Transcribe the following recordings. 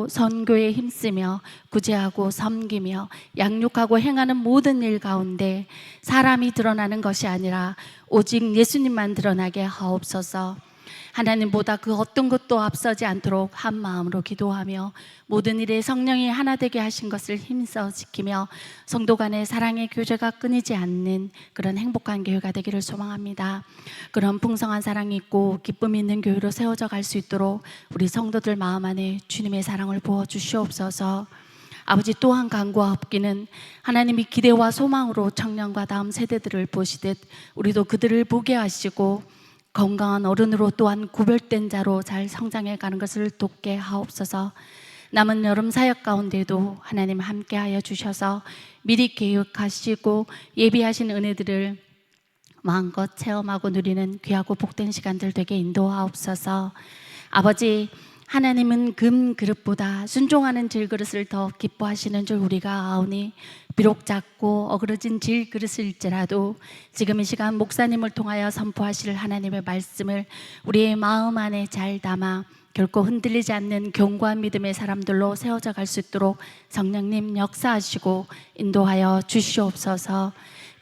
기도하고 선교에 힘쓰며 구제하고 섬기며 양육하고 행하는 모든 일 가운데 사람이 드러나는 것이 아니라 오직 예수님만 드러나게 하옵소서. 하나님보다 그 어떤 것도 앞서지 않도록 한 마음으로 기도하며 모든 일에 성령이 하나 되게 하신 것을 힘써 지키며 성도 간의 사랑의 교제가 끊이지 않는 그런 행복한 교회가 되기를 소망합니다. 그런 풍성한 사랑이 있고 기쁨이 있는 교회로 세워져 갈 수 있도록 우리 성도들 마음 안에 주님의 사랑을 부어 주시옵소서. 아버지, 또한 간구하옵기는 하나님이 기대와 소망으로 청년과 다음 세대들을 보시듯 우리도 그들을 보게 하시고 건강한 어른으로 또한 구별된 자로 잘 성장해 가는 것을 돕게 하옵소서. 남은 여름 사역 가운데도 하나님 함께하여 주셔서 미리 계획하시고 예비하신 은혜들을 마음껏 체험하고 누리는 귀하고 복된 시간들 되게 인도하옵소서. 아버지, 하나님은 금 그릇보다 순종하는 질그릇을 더 기뻐하시는 줄 우리가 아오니 비록 작고 어그러진 질그릇일지라도 지금 이 시간 목사님을 통하여 선포하실 하나님의 말씀을 우리의 마음 안에 잘 담아 결코 흔들리지 않는 견고한 믿음의 사람들로 세워져 갈 수 있도록 성령님 역사하시고 인도하여 주시옵소서.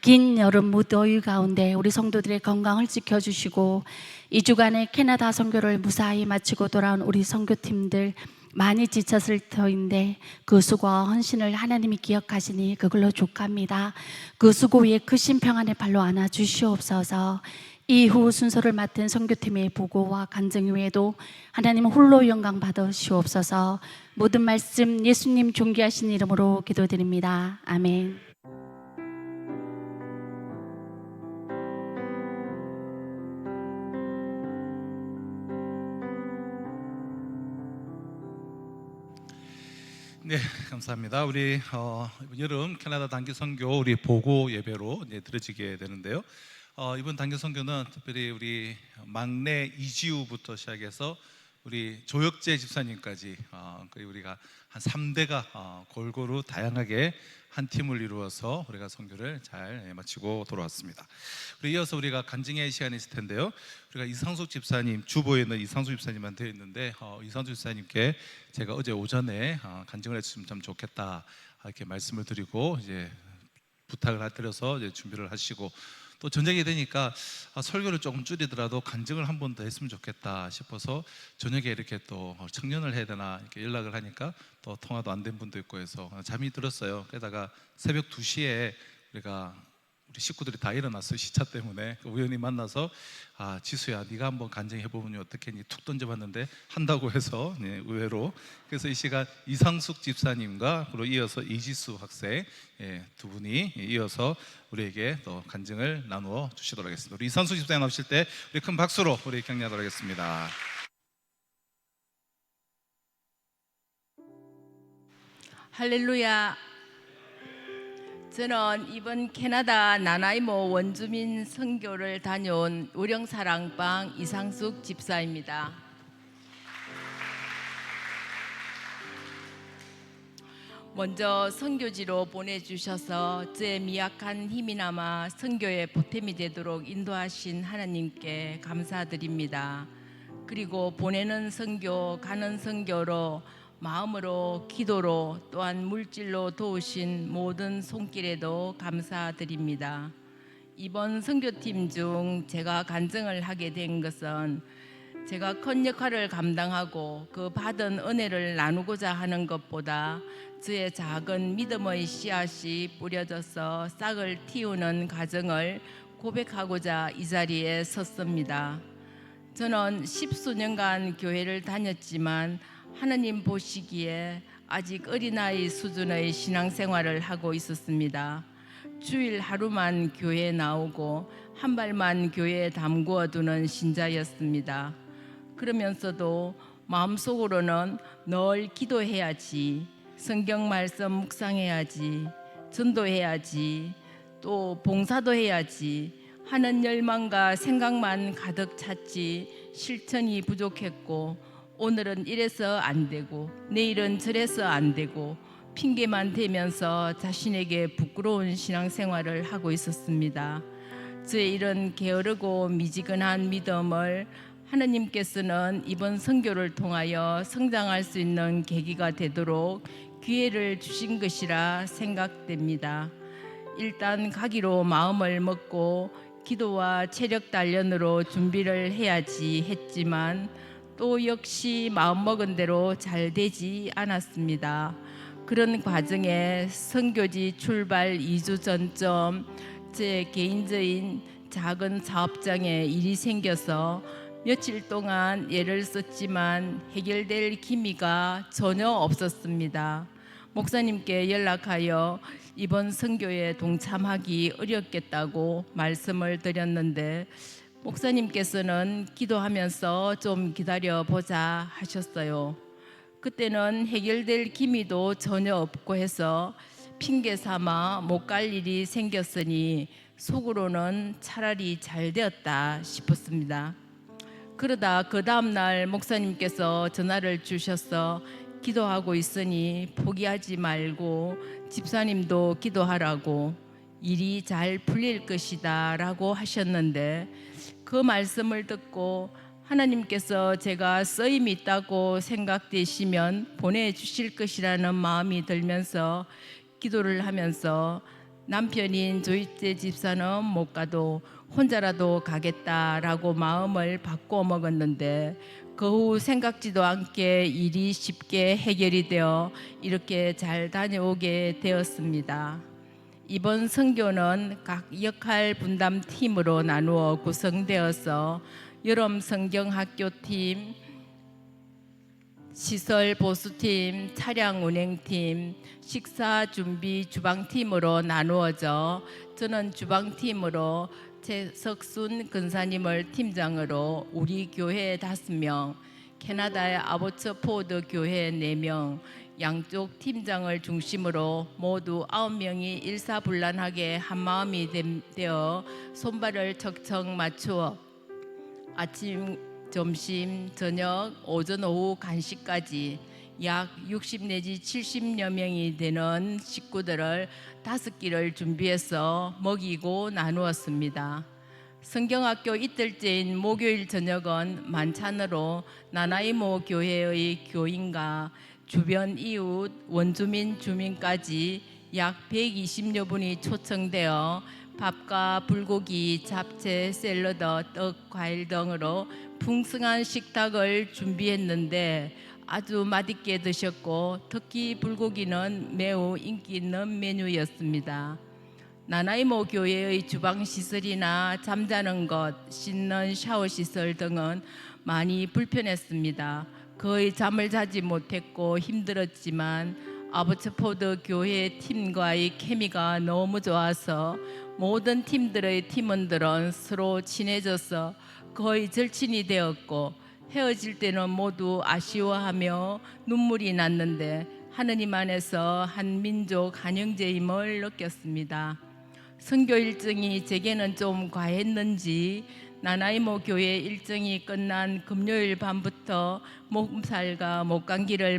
긴 여름 무더위 가운데 우리 성도들의 건강을 지켜주시고 2주간의 캐나다 선교를 무사히 마치고 돌아온 우리 선교팀들 많이 지쳤을 터인데 그 수고와 헌신을 하나님이 기억하시니 그걸로 족합니다. 그 수고 위에 크신 평안의 발로 안아 주시옵소서. 이후 순서를 맡은 선교팀의 보고와 간증 외에도 하나님 홀로 영광 받으시옵소서. 모든 말씀 예수님 존귀하신 이름으로 기도드립니다. 아멘. 네, 감사합니다. 우리 여름 캐나다 단기 선교 우리 보고 예배로 이제 들어지게 되는데요. 이번 단기 선교는 특별히 우리 막내 이지우부터 시작해서 우리 조혁재 집사님까지 그리고 우리가 한 3대가 골고루 다양하게 한 팀을 이루어서 우리가 선교를 잘 마치고 돌아왔습니다. 그리고 이어서 우리가 간증의 시간이 있을 텐데요. 우리가 이상숙 집사님, 주보에는 이상숙 집사님만 되어 있는데 이상숙 집사님께 제가 어제 오전에 간증을 했으면 참 좋겠다 이렇게 말씀을 드리고 이제 부탁을 드려서 이제 준비를 하시고 또 저녁이 되니까 설교를 조금 줄이더라도 간증을 한 번 더 했으면 좋겠다 싶어서 저녁에 이렇게 또 청년을 해야 되나 이렇게 연락을 하니까 또 통화도 안 된 분도 있고 해서 잠이 들었어요. 게다가 새벽 2시에 우리가 우리 식구들이 다 일어났어요. 시차 때문에. 우연히 만나서 지수야 네가 한번 간증해보면 어떻겠니 툭 던져봤는데 한다고 해서 의외로 그래서 이 시간 이상숙 집사님과 그리고 이어서 이지수 학생 두 분이 이어서 우리에게 또 간증을 나누어 주시도록 하겠습니다. 우리 이상숙 집사님 나오실 때 우리 큰 박수로 우리 격려하도록 하겠습니다. 할렐루야. 저는 이번 캐나다 나나이모 원주민 선교를 다녀온 우령사랑방 이상숙 집사입니다. 먼저 선교지로 보내주셔서 제 미약한 힘이나마 선교의 보탬이 되도록 인도하신 하나님께 감사드립니다. 그리고 보내는 선교, 가는 선교로 마음으로, 기도로, 또한 물질로 도우신 모든 손길에도 감사드립니다. 이번 선교팀 중 제가 간증을 하게 된 것은 제가 큰 역할을 감당하고 그 받은 은혜를 나누고자 하는 것보다 저의 작은 믿음의 씨앗이 뿌려져서 싹을 틔우는 과정을 고백하고자 이 자리에 섰습니다. 저는 십수년간 교회를 다녔지만 하나님 보시기에 아직 어린아이 수준의 신앙생활을 하고 있었습니다. 주일 하루만 교회에 나오고 한 발만 교회에 담그어 두는 신자였습니다. 그러면서도 마음속으로는 늘 기도해야지, 성경 말씀 묵상해야지, 전도해야지, 또 봉사도 해야지 하는 열망과 생각만 가득 찼지 실천이 부족했고 오늘은 이래서 안 되고 내일은 저래서 안 되고 핑계만 대면서 자신에게 부끄러운 신앙생활을 하고 있었습니다. 저의 이런 게으르고 미지근한 믿음을 하나님께서는 이번 선교를 통하여 성장할 수 있는 계기가 되도록 기회를 주신 것이라 생각됩니다. 일단 가기로 마음을 먹고 기도와 체력 단련으로 준비를 해야지 했지만 또 역시 마음먹은 대로 잘 되지 않았습니다. 그런 과정에 선교지 출발 2주 전쯤 제 개인적인 작은 사업장에 일이 생겨서 며칠 동안 애를 썼지만 해결될 기미가 전혀 없었습니다. 목사님께 연락하여 이번 선교에 동참하기 어렵겠다고 말씀을 드렸는데 목사님께서는 기도하면서 좀 기다려 보자 하셨어요. 그때는 해결될 기미도 전혀 없고 해서 핑계 삼아 못 갈 일이 생겼으니 속으로는 차라리 잘 되었다 싶었습니다. 그러다 그 다음날 목사님께서 전화를 주셔서 기도하고 있으니 포기하지 말고 집사님도 기도하라고 일이 잘 풀릴 것이다 라고 하셨는데 그 말씀을 듣고 하나님께서 제가 쓰임이 있다고 생각되시면 보내주실 것이라는 마음이 들면서 기도를 하면서 남편인 조이제 집사는 못 가도 혼자라도 가겠다라고 마음을 바꿔 먹었는데 그 후 생각지도 않게 일이 쉽게 해결이 되어 이렇게 잘 다녀오게 되었습니다. 이번 선교는 각 역할 분담 팀으로 나누어 구성되어서 여름 성경학교팀, 시설 보수팀, 차량 운행팀, 식사 준비 주방팀으로 나누어져 저는 주방팀으로 최석순 근사님을 팀장으로 우리 교회 5명, 캐나다의 아보처포드 교회 4명, 양쪽 팀장을 중심으로 모두 9명이 일사불란하게 한마음이 되어 손발을 척척 맞추어 아침, 점심, 저녁, 오전, 오후 간식까지 약 60 내지 70여 명이 되는 식구들을 5끼를 준비해서 먹이고 나누었습니다. 성경학교 이틀째인 목요일 저녁은 만찬으로 나나이모 교회의 교인과 주변 이웃, 원주민, 주민까지 약 120여 분이 초청되어 밥과 불고기, 잡채, 샐러드, 떡, 과일 등으로 풍성한 식탁을 준비했는데 아주 맛있게 드셨고 특히 불고기는 매우 인기 있는 메뉴였습니다. 나나이모 교회의 주방시설이나 잠자는 것, 씻는 샤워시설 등은 많이 불편했습니다. 거의 잠을 자지 못했고 힘들었지만 아버처포드 교회 팀과의 케미가 너무 좋아서 모든 팀들의 팀원들은 서로 친해져서 거의 절친이 되었고 헤어질 때는 모두 아쉬워하며 눈물이 났는데 하느님 안에서 한 민족 한 형제임을 느꼈습니다. 선교 일정이 제게는 좀 과했는지 나나이모 교회 일정이 끝난 금요일 밤부터 몸살과 목감기로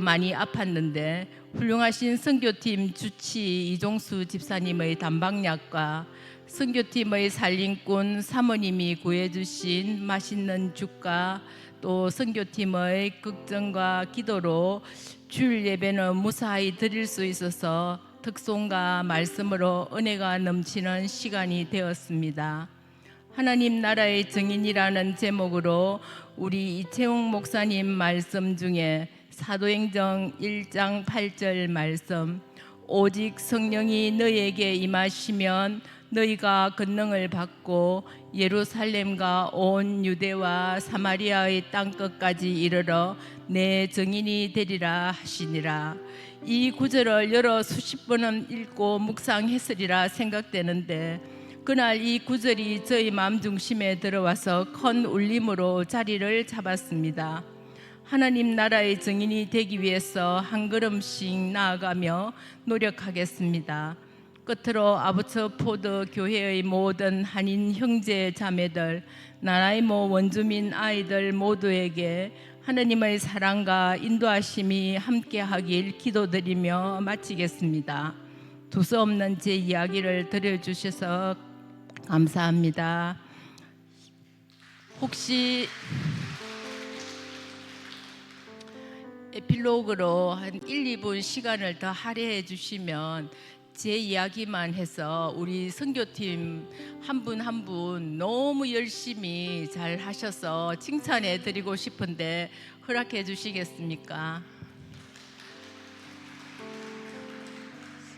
많이 아팠는데 훌륭하신 선교팀 주치 이종수 집사님의 단방약과 선교팀의 살림꾼 사모님이 구해주신 맛있는 죽과 또 선교팀의 걱정과 기도로 주일 예배는 무사히 드릴 수 있어서 특송과 말씀으로 은혜가 넘치는 시간이 되었습니다. 하나님 나라의 증인이라는 제목으로 우리 이채웅 목사님 말씀 중에 사도행전 1장 8절 말씀, 오직 성령이 너희에게 임하시면 너희가 권능을 받고 예루살렘과 온 유대와 사마리아의 땅끝까지 이르러 내 증인이 되리라 하시니라. 이 구절을 여러 수십 번은 읽고 묵상했으리라 생각되는데 그날 이 구절이 저희 마음 중심에 들어와서 큰 울림으로 자리를 잡았습니다. 하나님 나라의 증인이 되기 위해서 한 걸음씩 나아가며 노력하겠습니다. 끝으로 아부처포드 교회의 모든 한인 형제 자매들, 나나이모 원주민 아이들 모두에게 하나님의 사랑과 인도하심이 함께하길 기도드리며 마치겠습니다. 두서없는 제 이야기를 들려주셔서 감사합니다. 혹시 에필로그로 한 1, 2분 시간을 더 할애해 주시면 제 이야기만 해서 우리 선교팀 한 분 한 분 너무 열심히 잘 하셔서 칭찬해 드리고 싶은데 허락해 주시겠습니까?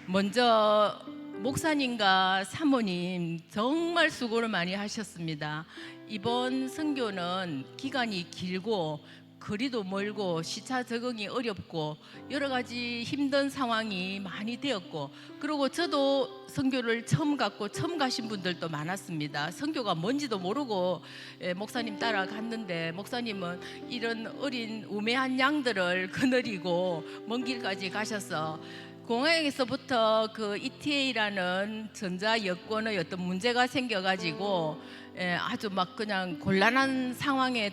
먼저 목사님과 사모님 정말 수고를 많이 하셨습니다. 이번 선교는 기간이 길고 거리도 멀고 시차 적응이 어렵고 여러 가지 힘든 상황이 많이 되었고, 그리고 저도 선교를 처음 갔고 처음 가신 분들도 많았습니다. 선교가 뭔지도 모르고 목사님 따라갔는데, 목사님은 이런 어린 우매한 양들을 거느리고 먼 길까지 가셔서 공항에서부터 그 ETA라는 전자 여권의 어떤 문제가 생겨가지고 아주 막 그냥 곤란한 상황에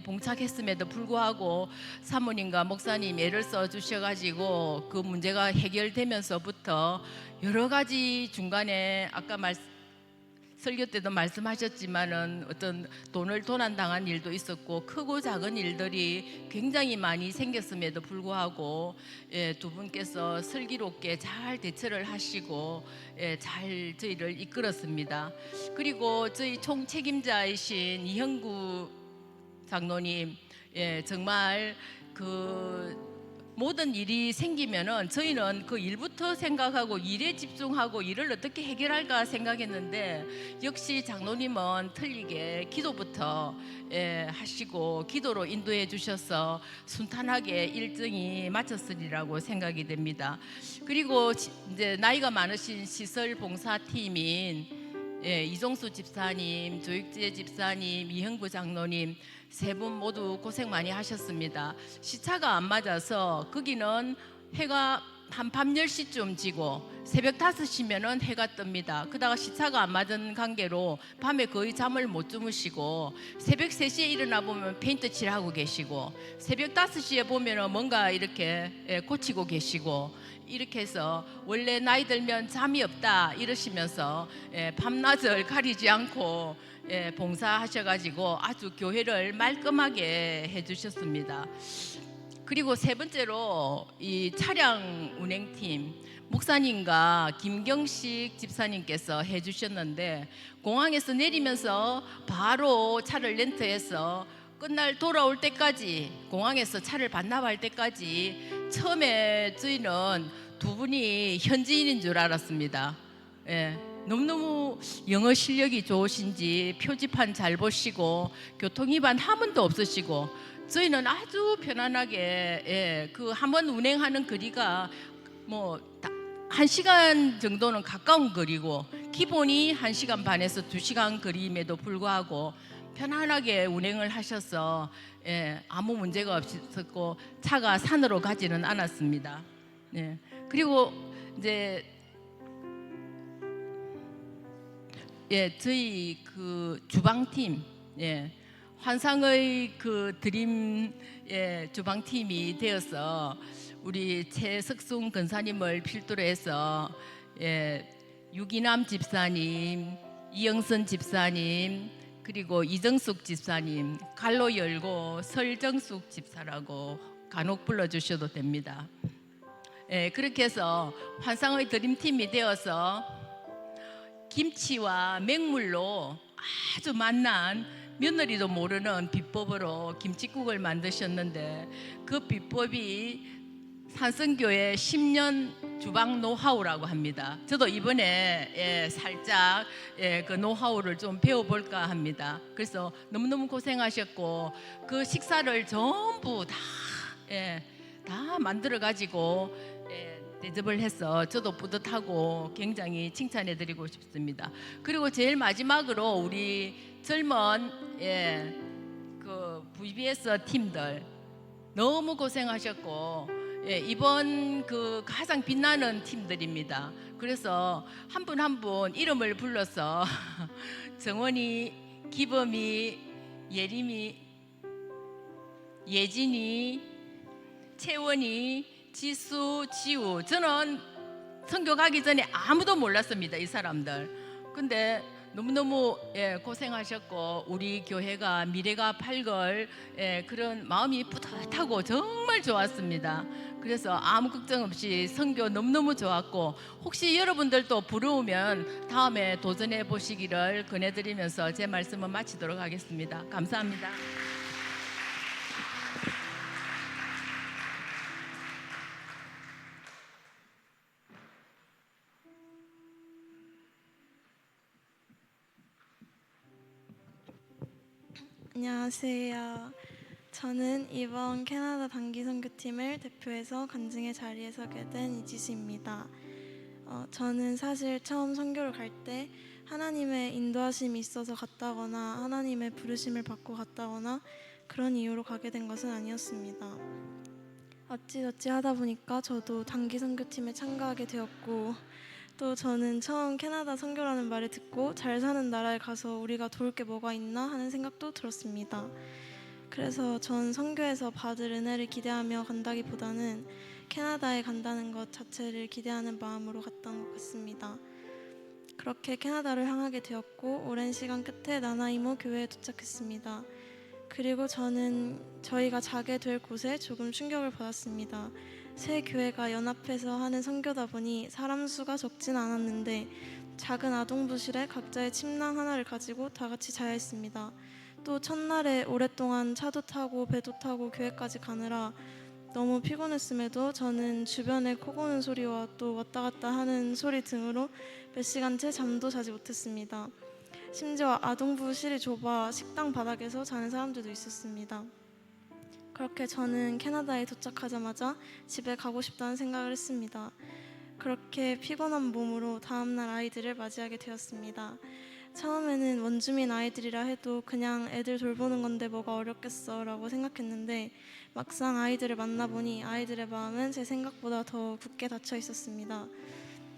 봉착했음에도 불구하고 사모님과 목사님 애를 써 주셔가지고 그 문제가 해결되면서부터 여러 가지 중간에 아까 설교 때도 말씀하셨지만은 어떤 돈을 도난당한 일도 있었고 크고 작은 일들이 굉장히 많이 생겼음에도 불구하고 두 분께서 슬기롭게 잘 대처를 하시고 잘 저희를 이끌었습니다. 그리고 저희 총책임자이신 이형구 장로님, 정말 그 모든 일이 생기면은 저희는 그 일부터 생각하고 일에 집중하고 일을 어떻게 해결할까 생각했는데, 역시 장로님은 틀리게 기도부터 하시고 기도로 인도해 주셔서 순탄하게 일정이 마쳤으리라고 생각이 됩니다. 그리고 이제 나이가 많으신 시설 봉사팀인 이종수 집사님, 조익재 집사님, 이형구 장로님 세 분 모두 고생 많이 하셨습니다. 시차가 안 맞아서 거기는 해가 한 밤 10시쯤 지고 새벽 5시면은 해가 뜹니다. 그다가 시차가 안 맞은 관계로 밤에 거의 잠을 못 주무시고 새벽 3시에 일어나 보면 페인트 칠하고 계시고 새벽 5시에 보면은 뭔가 이렇게 고치고 계시고, 이렇게 해서 원래 나이 들면 잠이 없다 이러시면서 밤낮을 가리지 않고 봉사하셔가지고 아주 교회를 말끔하게 해주셨습니다. 그리고 세 번째로 이 차량 운행팀 목사님과 김경식 집사님께서 해주셨는데, 공항에서 내리면서 바로 차를 렌트해서 끝날 돌아올 때까지, 공항에서 차를 반납할 때까지 처음에 저희는 두 분이 현지인인 줄 알았습니다. 너무너무 영어 실력이 좋으신지 표지판 잘 보시고 교통 위반 한 번도 없으시고, 저희는 아주 편안하게 그 한 번 운행하는 거리가 뭐 1시간 정도는 가까운 거리고 기본이 1시간 반에서 2시간 거리임에도 불구하고 편안하게 운행을 하셔서 아무 문제가 없었고 차가 산으로 가지는 않았습니다. 그리고 이제 저희 그 주방팀, 환상의 그 드림 주방팀이 되어서 우리 최석순 권사님을 필두로 해서 유기남 집사님, 이영선 집사님, 그리고 이정숙 집사님, 갈로 열고 설정숙 집사라고 간혹 불러주셔도 됩니다. 그렇게 해서 환상의 드림팀이 되어서 김치와 맹물로 아주 맛난 며느리도 모르는 비법으로 김치국을 만드셨는데, 그 비법이 산성교회 10년 주방 노하우라고 합니다. 저도 이번에 살짝 그 노하우를 좀 배워볼까 합니다. 그래서 너무너무 고생하셨고 그 식사를 전부 다 만들어 가지고 대접을 해서 저도 뿌듯하고 굉장히 칭찬해드리고 싶습니다. 그리고 제일 마지막으로 우리 젊은 그 VBS 팀들 너무 고생하셨고 이번 그 가장 빛나는 팀들입니다. 그래서 한 분 한 분 이름을 불러서 정원이, 기범이, 예림이, 예진이, 채원이, 지수, 지우. 저는 선교 가기 전에 아무도 몰랐습니다, 이 사람들. 근데 너무너무 고생하셨고 우리 교회가 미래가 밝을 그런 마음이 뿌듯하고 정말 좋았습니다. 그래서 아무 걱정 없이 선교 너무너무 좋았고 혹시 여러분들도 부러우면 다음에 도전해 보시기를 권해드리면서 제 말씀을 마치도록 하겠습니다. 감사합니다. 안녕하세요. 저는 이번 캐나다 단기 선교팀을 대표해서 간증의 자리에 서게 된 이지수입니다. 저는 사실 처음 선교를 갈 때 하나님의 인도하심이 있어서 갔다거나 하나님의 부르심을 받고 갔다거나 그런 이유로 가게 된 것은 아니었습니다. 어찌저찌 하다 보니까 저도 단기 선교팀에 참가하게 되었고 또 저는 처음 캐나다 선교라는 말을 듣고 잘 사는 나라에 가서 우리가 도울 게 뭐가 있나 하는 생각도 들었습니다. 그래서 전 선교에서 받을 은혜를 기대하며 간다기보다는 캐나다에 간다는 것 자체를 기대하는 마음으로 갔던 것 같습니다. 그렇게 캐나다를 향하게 되었고 오랜 시간 끝에 나나이모 교회에 도착했습니다. 그리고 저는 저희가 자게 될 곳에 조금 충격을 받았습니다. 새 교회가 연합해서 하는 선교다 보니 사람 수가 적진 않았는데 작은 아동부실에 각자의 침낭 하나를 가지고 다 같이 자야 했습니다. 또 첫날에 오랫동안 차도 타고 배도 타고 교회까지 가느라 너무 피곤했음에도 저는 주변에 코 고는 소리와 또 왔다 갔다 하는 소리 등으로 몇 시간째 잠도 자지 못했습니다. 심지어 아동부실이 좁아 식당 바닥에서 자는 사람들도 있었습니다. 그렇게 저는 캐나다에 도착하자마자 집에 가고 싶다는 생각을 했습니다. 그렇게 피곤한 몸으로 다음날 아이들을 맞이하게 되었습니다. 처음에는 원주민 아이들이라 해도 그냥 애들 돌보는 건데 뭐가 어렵겠어 라고 생각했는데 막상 아이들을 만나보니 아이들의 마음은 제 생각보다 더 굳게 닫혀 있었습니다.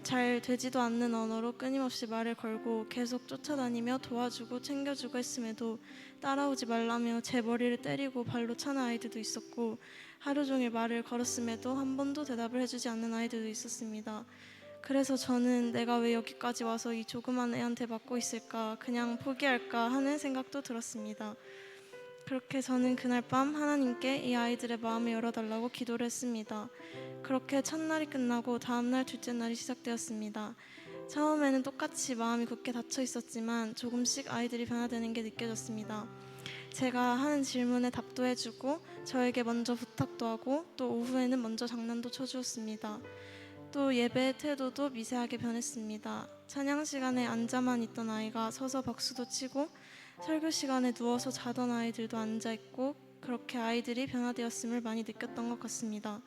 잘 되지도 않는 언어로 끊임없이 말을 걸고 계속 쫓아다니며 도와주고 챙겨주고 했음에도 따라오지 말라며 제 머리를 때리고 발로 차는 아이들도 있었고 하루 종일 말을 걸었음에도 한 번도 대답을 해주지 않는 아이들도 있었습니다. 그래서 저는 내가 왜 여기까지 와서 이 조그만 애한테 맡고 있을까, 그냥 포기할까 하는 생각도 들었습니다. 그렇게 저는 그날 밤 하나님께 이 아이들의 마음을 열어달라고 기도를 했습니다. 그렇게 첫날이 끝나고 다음날 둘째 날이 시작되었습니다. 처음에는 똑같이 마음이 굳게 닫혀 있었지만 조금씩 아이들이 변화되는 게 느껴졌습니다. 제가 하는 질문에 답도 해주고 저에게 먼저 부탁도 하고 또 오후에는 먼저 장난도 쳐주었습니다. 또 예배의 태도도 미세하게 변했습니다. 찬양 시간에 앉아만 있던 아이가 서서 박수도 치고 설교 시간에 누워서 자던 아이들도 앉아있고 그렇게 아이들이 변화되었음을 많이 느꼈던 것 같습니다.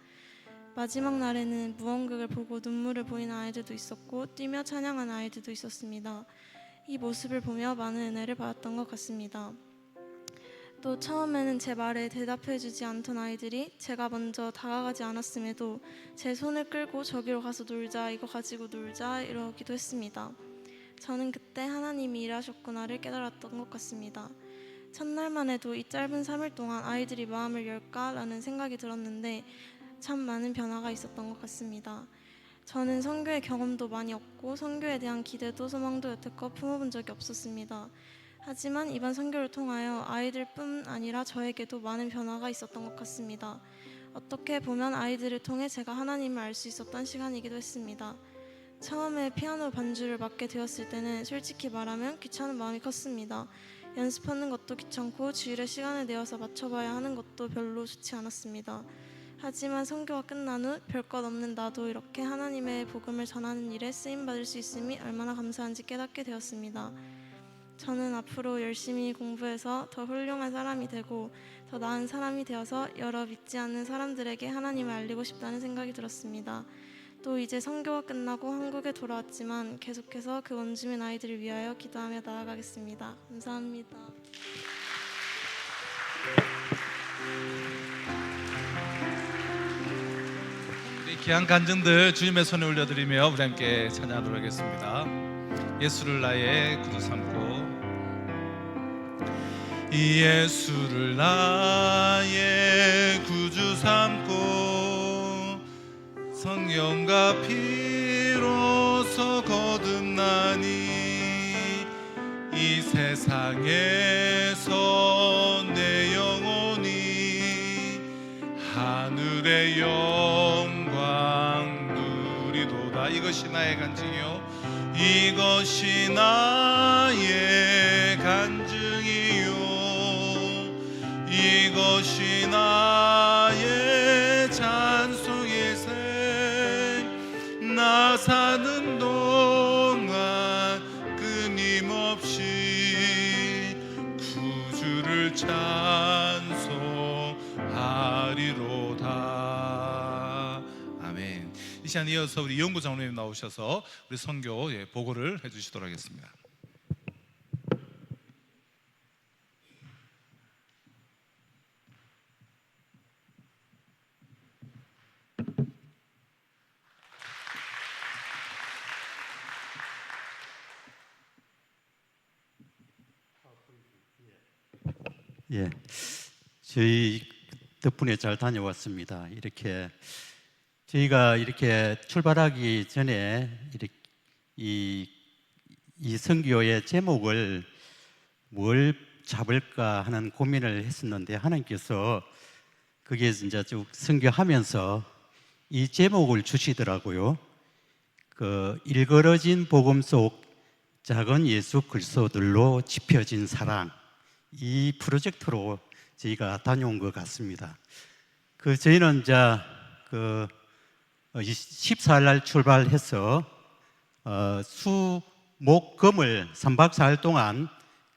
마지막 날에는 무언극을 보고 눈물을 보이는 아이들도 있었고 뛰며 찬양하는 아이들도 있었습니다. 이 모습을 보며 많은 은혜를 받았던 것 같습니다. 또 처음에는 제 말에 대답해주지 않던 아이들이 제가 먼저 다가가지 않았음에도 제 손을 끌고 저기로 가서 놀자, 이거 가지고 놀자 이러기도 했습니다. 저는 그때 하나님이 일하셨구나를 깨달았던 것 같습니다. 첫날만 해도 이 짧은 3일 동안 아이들이 마음을 열까라는 생각이 들었는데 참 많은 변화가 있었던 것 같습니다. 저는 선교의 경험도 많이 없고 선교에 대한 기대도 소망도 여태껏 품어본 적이 없었습니다. 하지만 이번 선교를 통하여 아이들뿐 아니라 저에게도 많은 변화가 있었던 것 같습니다. 어떻게 보면 아이들을 통해 제가 하나님을 알 수 있었던 시간이기도 했습니다. 처음에 피아노 반주를 맡게 되었을 때는 솔직히 말하면 귀찮은 마음이 컸습니다. 연습하는 것도 귀찮고 주일에 시간을 내어서 맞춰봐야 하는 것도 별로 좋지 않았습니다. 하지만 선교가 끝난 후 별것 없는 나도 이렇게 하나님의 복음을 전하는 일에 쓰임받을 수 있음이 얼마나 감사한지 깨닫게 되었습니다. 저는 앞으로 열심히 공부해서 더 훌륭한 사람이 되고 더 나은 사람이 되어서 여러 믿지 않는 사람들에게 하나님을 알리고 싶다는 생각이 들었습니다. 또 이제 선교가 끝나고 한국에 돌아왔지만 계속해서 그 원주민 아이들을 위하여 기도하며 나아가겠습니다. 감사합니다. 우리 귀한 간증들 주님의 손에 올려드리며 우리 함께 찬양하도록 하겠습니다. 예수를 나의 구주 삼고 예수를 나의 구주 삼고 성령과 피로서 거듭나니 세상에서 내 영혼이 하늘의 영광 누리도다. 이것이 나의 간증이요, 이것이 나의 간증이요, 이것이 나의 찬송의 샘. 나 사는 동안 끊임없이 구주를 찬송하리로다. 아멘. 이 시간 이어서 우리 이영구 장로님 나오셔서 우리 선교 보고를 해주시도록 하겠습니다. 예, 저희 덕분에 잘 다녀왔습니다. 이렇게 저희가 이렇게 출발하기 전에 이 선교의 제목을 뭘 잡을까 하는 고민을 했었는데, 하나님께서 그게 이제 쭉 선교하면서 이 제목을 주시더라고요. 그 일걸어진 복음 속 작은 예수 그리스도들로 짚혀진 사랑, 이 프로젝트로 저희가 다녀온 것 같습니다. 저희는 이제 14일 날 출발해서 수, 목, 금을 3박 4일 동안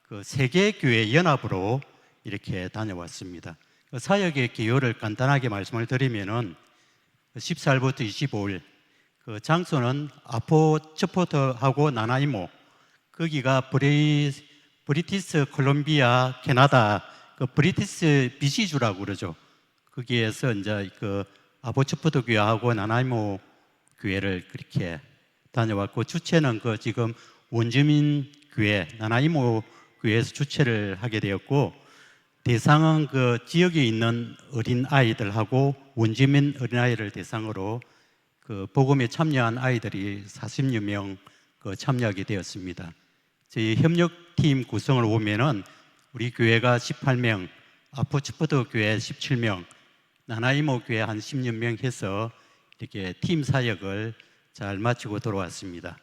그 세계교회 연합으로 이렇게 다녀왔습니다. 사역의 기요를 간단하게 말씀을 드리면은 14일부터 25일, 그 장소는 아포츠포트하고 나나이모, 거기가 브리티스 콜롬비아 캐나다 그 브리티스 BC주라고 그러죠. 거기에서 이제 그 아포츠포트 교회하고 나나이모 교회를 그렇게 다녀왔고, 주체는 그 지금 원주민 교회 나나이모 교회에서 주체를 하게 되었고, 대상은 그 지역에 있는 어린 아이들하고 원주민 어린 아이를 대상으로 그 복음에 참여한 아이들이 40여 명 참여하게 되었습니다. 저희 협력팀 구성을 보면은 우리 교회가 18명, 아포츠포트 교회 17명, 나나이모 교회 한 10여 명 해서 이렇게 팀 사역을 잘 마치고 돌아왔습니다.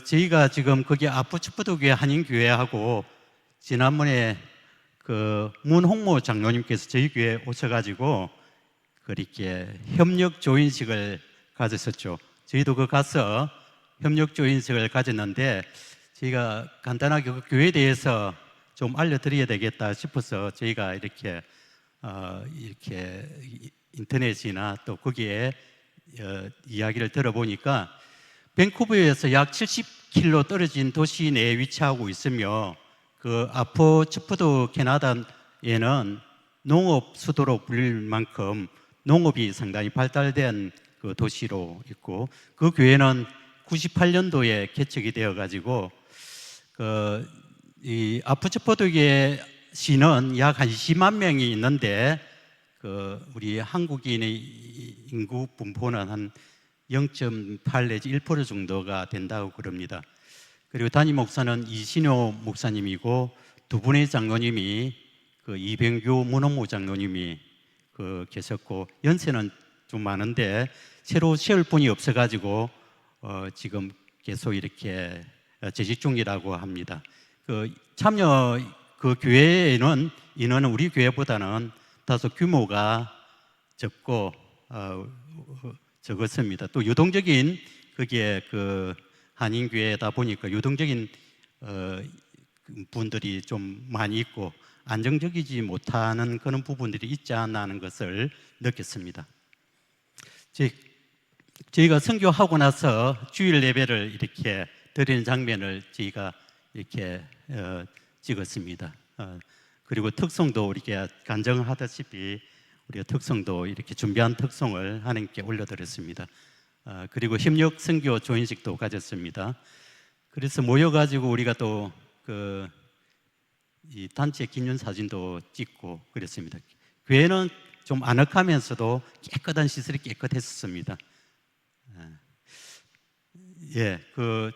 저희가 지금 거기 아포츠포트 교회 한인교회하고 지난번에 그 문홍모 장로님께서 저희 교회에 오셔가지고 그렇게 협력 조인식을 가졌었죠. 저희도 가서 협력 조인식을 가졌는데, 저희가 간단하게 그 교회에 대해서 좀 알려드려야 되겠다 싶어서 저희가 이렇게 인터넷이나 또 거기에 이야기를 들어보니까 밴쿠버에서 약 70km 떨어진 도시 내에 위치하고 있으며, 그 아포츠포트 캐나다에는 농업 수도로 불릴 만큼 농업이 상당히 발달된 그 도시로 있고, 그 교회는 98년도에 개척이 되어 가지고 이 아포츠포트 교회 시는 약 한 20만 명이 있는데, 우리 한국인의 인구 분포는 한 0.8 내지 1% 정도가 된다고 그럽니다. 그리고 담임 목사는 이신효 목사님이고, 두 분의 장로님이 이병규 문홍모 장로님이 계셨고, 연세는 좀 많은데 새로 세울 분이 없어가지고 지금 계속 이렇게 재직 중이라고 합니다. 참여 교회에는 인원은 우리 교회보다는 다소 규모가 적고 적었습니다. 또 유동적인 그게 한인교회다 보니까 유동적인 분들이 좀 많이 있고 안정적이지 못하는 그런 부분들이 있지 않나 하는 것을 느꼈습니다. 저희가 선교하고 나서 주일 예배를 이렇게 드리는 장면을 저희가 이렇게 찍었습니다. 그리고 특송도 이렇게 간증하다시피 우리가 특송도 이렇게 준비한 특송을 하나님께 올려드렸습니다. 그리고 협력 선교 조인식도 가졌습니다. 그래서 모여가지고 우리가 또 이 단체 기념 사진도 찍고 그랬습니다. 교회는 좀 아늑하면서도 깨끗한 시설이 깨끗했었습니다. 예,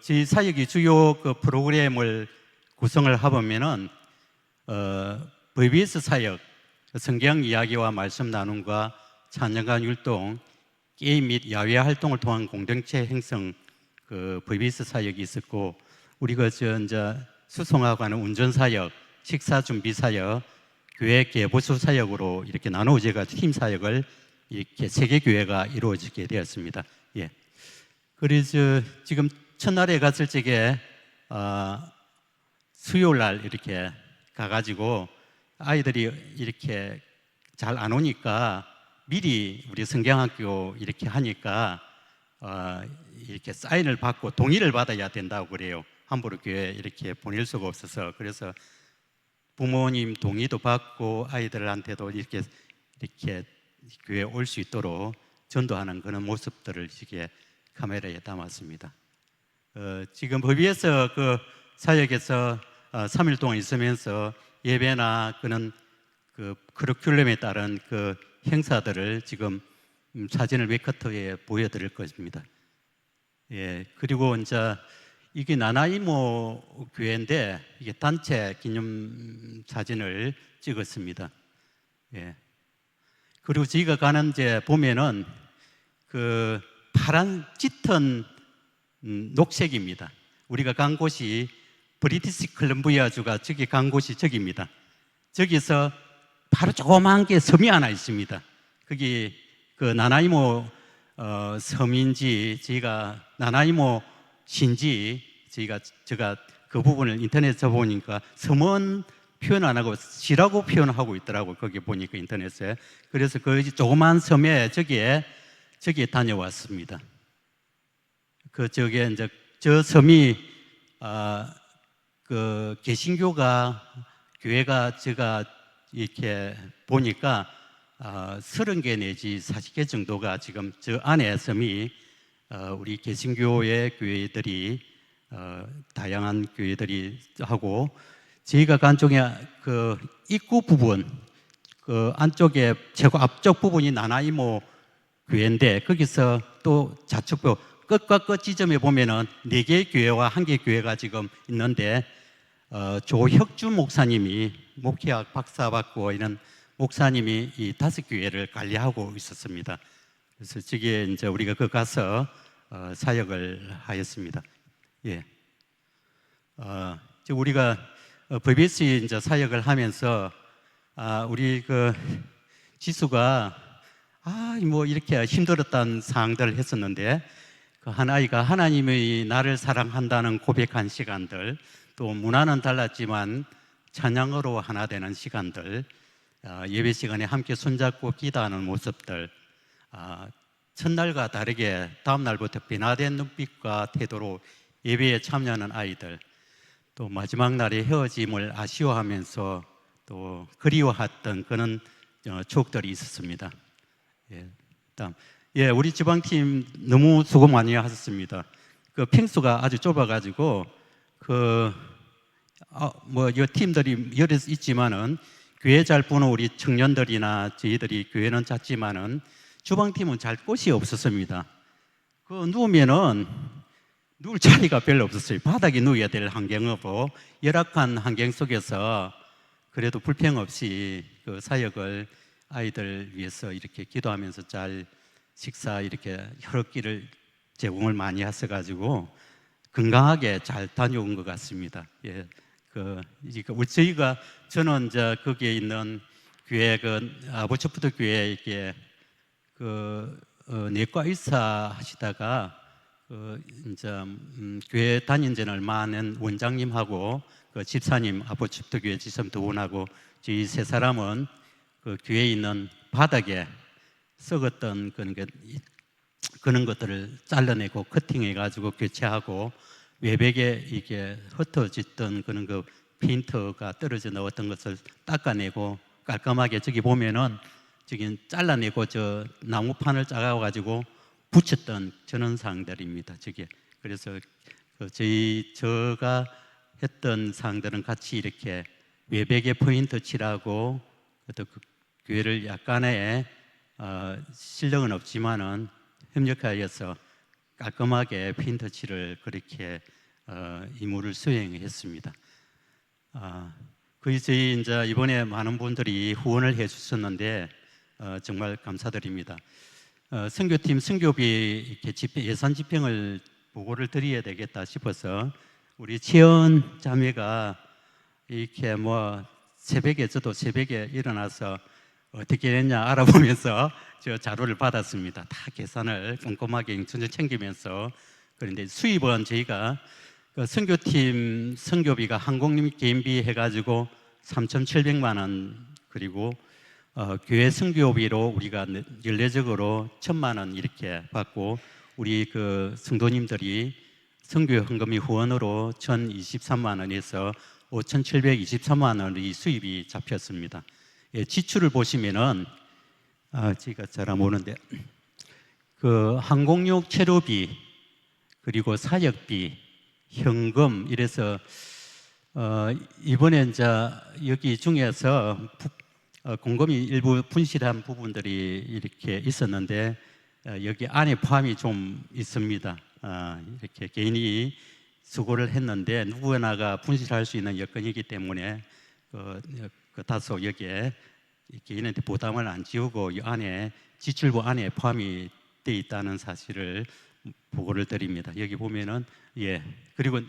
저희 사역이 주요 프로그램을 구성을 해보면은 VBS 사역, 성경 이야기와 말씀 나눔과 찬양과 율동, 게임 및 야외 활동을 통한 공동체 행성 그 VBS 사역이 있었고, 우리 이제 수송하고 하는 운전 사역, 식사 준비 사역, 교회 개보수 사역으로 이렇게 나누어져 팀 사역을 이렇게 세 개 교회가 이루어지게 되었습니다. 예. 그래서 지금 첫날에 갔을 적에 수요일 날 이렇게 가가지고 아이들이 이렇게 잘 안 오니까 미리 우리 성경학교 이렇게 하니까 이렇게 사인을 받고 동의를 받아야 된다고 그래요. 함부로 교회 이렇게 보낼 수가 없어서. 그래서 부모님 동의도 받고 아이들한테도 이렇게 교회에 올 수 있도록 전도하는 그런 모습들을 이렇게 카메라에 담았습니다. 지금 법위에서 그 사역에서 3일 동안 있으면서 예배나 그런 그 커리큘럼에 따른 그 행사들을 지금 사진을 웹커터에 보여드릴 것입니다. 예, 그리고 이제 이게 나나이모 교회인데 이게 단체 기념 사진을 찍었습니다. 예. 그리고 저희가 가는 이제 보면은 그 파란 짙은 녹색입니다. 우리가 간 곳이 브리티시 컬럼비아주가 저기 간 곳이 저기입니다. 저기서 바로 조그만 게 섬이 하나 있습니다. 거기 그 나나이모 섬인지 저희가 나나이모 신지 제가 그 부분을 인터넷에서 보니까 섬은 표현 안 하고 시라고 표현하고 있더라고요. 거기 보니까 인터넷에. 그래서 그 조그만 섬에 저기에 다녀왔습니다. 그 저게 이제 저 섬이 그 개신교가 교회가 제가 이렇게 보니까 30개 내지 40개 정도가 지금 저 안에 섬이 우리 개신교의 교회들이 다양한 교회들이 하고, 저희가 간 쪽에 그 입구 부분 그 안쪽에 최고 앞쪽 부분이 나나이모 교회인데, 거기서 또 좌측부 끝과 끝 지점에 보면은 4개의 교회와 1개 교회가 지금 있는데 조혁주 목사님이 목회학 박사 받고 이런 목사님이 이 5교회를 관리하고 있었습니다. 그래서 저기에 이제 우리가 그 가서 사역을 하였습니다. 예. 우리가 VBS 이제 사역을 하면서 우리 그 지수가 뭐 이렇게 힘들었던 사항들을 했었는데, 그 한 아이가 하나님의 나를 사랑한다는 고백한 시간들, 또 문화는 달랐지만 찬양으로 하나 되는 시간들, 예배 시간에 함께 손잡고 기도하는 모습들, 첫날과 다르게 다음 날부터 변화된 눈빛과 태도로 예배에 참여하는 아이들, 또 마지막 날에 헤어짐을 아쉬워하면서 또 그리워했던 그런 추억들이 있었습니다. 예, 다음. 예, 우리 지방팀 너무 수고 많이 하셨습니다. 그 평수가 아주 좁아가지고 뭐 이 팀들이 여러 있지만은 교회 잘 보는 우리 청년들이나 저희들이 교회는 작지만은 주방팀은 잘 곳이 없었습니다. 그 누우면은 누울 자리가 별로 없었어요. 바닥에 누워야 될 환경이고, 열악한 환경 속에서 그래도 불평 없이 그 사역을 아이들 위해서 이렇게 기도하면서 잘 식사 이렇게 여러 끼를 제공을 많이 했어가지고 건강하게 잘 다녀온 것 같습니다. 예, 저희가 저는 이제 거기에 있는 교회 아부처푸드 교회 이렇게 내과 의사 하시다가 이제 교회 다닌 지는 얼마 안 된 원장님하고 그 집사님 아부처푸드 교회 집사님 두 분하고 저희 세 사람은 그 교회에 있는 바닥에 썩었던 그런 것들을 잘라내고 커팅해가지고 교체하고, 외벽에 이게 흩어졌던 그런 그 페인트가 떨어져 나왔던 것을 닦아내고 깔끔하게, 저기 보면은 저기 잘라내고 저 나무판을 짜가지고 붙였던 저런 사항들입니다. 저게 그래서 제가 했던 사항들은 같이 이렇게 외벽에 포인트 칠하고, 또 그 교회를 약간의 실력은 없지만은 협력하여서 깔끔하게 페인트 칠을 그렇게 임무를 수행했습니다. 그 저희 이제 이번에 많은 분들이 후원을 해주셨는데 정말 감사드립니다. 선교팀 선교비 이렇게 예산 집행을 보고를 드려야 되겠다 싶어서 우리 치연 자매가 이렇게 뭐 저도 새벽에 일어나서 어떻게 했냐 알아보면서 저 자료를 받았습니다. 다 계산을 꼼꼼하게 인천을 챙기면서. 그런데 수입은 저희가 그 선교팀 선교비가 항공 개인비 해가지고 3,700만 원, 그리고 교회 선교비로 우리가 연례적으로 1,000만 원 이렇게 받고, 우리 그 성도님들이 선교 헌금이 후원으로 1,023만 원에서 5,723만 원의 수입이 잡혔습니다. 예, 지출을 보시면은 제가 잘 안 보는데 그 항공료 체류비, 그리고 사역비, 현금 이래서 이번에 이제 여기 중에서 공금이 일부 분실한 부분들이 이렇게 있었는데 여기 안에 포함이 좀 있습니다. 이렇게 개인이 수고를 했는데 누구나가 분실할 수 있는 여건이기 때문에 그 다소 여기에 개인한테 부담을 안 지우고 이 안에 지출부 안에 포함이 돼 있다는 사실을 보고를 드립니다. 여기 보면은 그리고